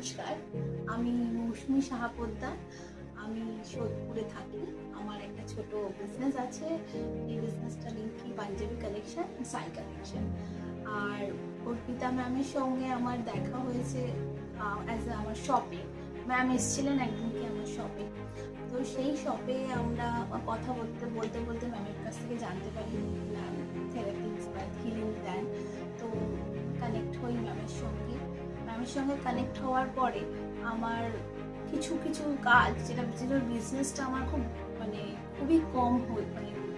নমস্কার, আমি মৌসুমী সাহা পোদ্দার। আমি সোদপুরে থাকি। আমার একটা ছোট বিজনেস আছে। এই বিজনেসটা লিঙ্কি পাঞ্জাবি কালেকশন, সাই কালেকশন। আর অর্পিতা ম্যামের সঙ্গে আমার দেখা হয়েছে অ্যাজ আমার শপে। ম্যাম এসেছিলেন একদিনকে আমার শপে। তো সেই শপে আমরা কথা বলতে বলতে বলতে ম্যামের কাছ থেকে জানতে পারি ম্যাম থেরাপিস বা হিলিং দেন। তো কানেক্ট হই ম্যামের সঙ্গে কানেক্ট হওয়ার পরে আমার কিছু কিছু কাজ যেটার বিজনেসটা আমার খুবই কম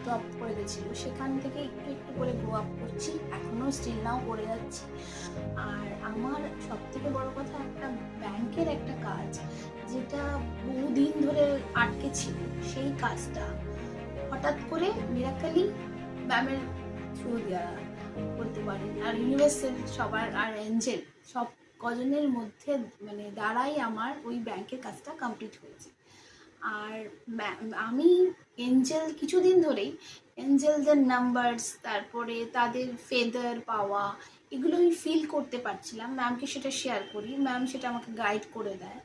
ড্রপ করে গেছিলো, সেখান থেকে একটু একটু করে গ্রো আপ করছি, এখনও স্টিল নাও করে যাচ্ছি। আর আমার সব থেকে বড় কথা, একটা ব্যাংকের একটা কাজ যেটা বহুদিন ধরে আটকে ছিল, সেই কাজটা হঠাৎ করে মিরাকলি ম্যামের থ্রু দেওয়া করতে পারেন। আর ইউনিভার্সাল সবার আর এঞ্জেল সব কজনের মধ্যে দ্বারাই আমার ওই ব্যাংকের কাজটা কমপ্লিট হয়েছে। আর আমি এঞ্জেল কিছুদিন ধরেই এঞ্জেলদের নাম্বারস, তারপরে তাদের ফেদার পাওয়া, এগুলো আমি ফিল করতে পারছিলাম। ম্যামকে সেটা শেয়ার করি, ম্যাম সেটা আমাকে গাইড করে দেয়।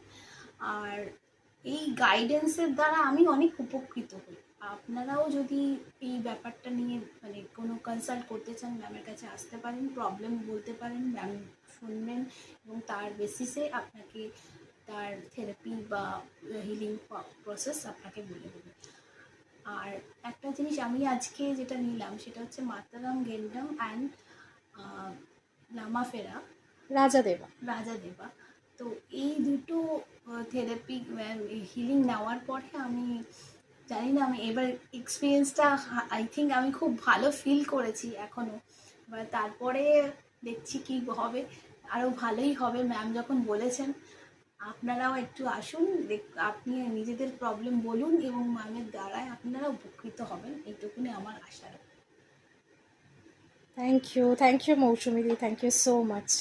আর এই গাইডেন্সের দ্বারা আমি অনেক উপকৃত হই। আপনারাও যদি এই ব্যাপারটা নিয়ে কোনো কনসাল্ট করতে চান, ম্যামের কাছে আসতে পারেন, প্রবলেম বলতে পারেন, ম্যাম শুনবেন এবং তার বেসিসে আপনাকে তার থেরাপি বা হিলিং প্রসেস আপনাকে বলে দেবে। আর একটা জিনিস আমি আজকে যেটা নিলাম সেটা হচ্ছে মাতারাম গেন্ডাম অ্যান্ড লামাফেরা রাজাদেবা। তো এই দুটো থেরাপি হিলিং নেওয়ার পরে আমি জানি না, আমি এবার এক্সপিরিয়েন্সটা আই থিঙ্ক আমি খুব ভালো ফিল করেছি এখনও। এবার তারপরে দেখছি কি হবে, আরও ভালোই হবে। ম্যাম যখন বলেছেন আপনারাও একটু আসুন, আপনি নিজেদের প্রবলেম বলুন এবং ম্যামের দ্বারায় আপনারা উপকৃত হবেন, এইটুকুনি আমার আশা। Thank you, Moushumi. Thank you so much.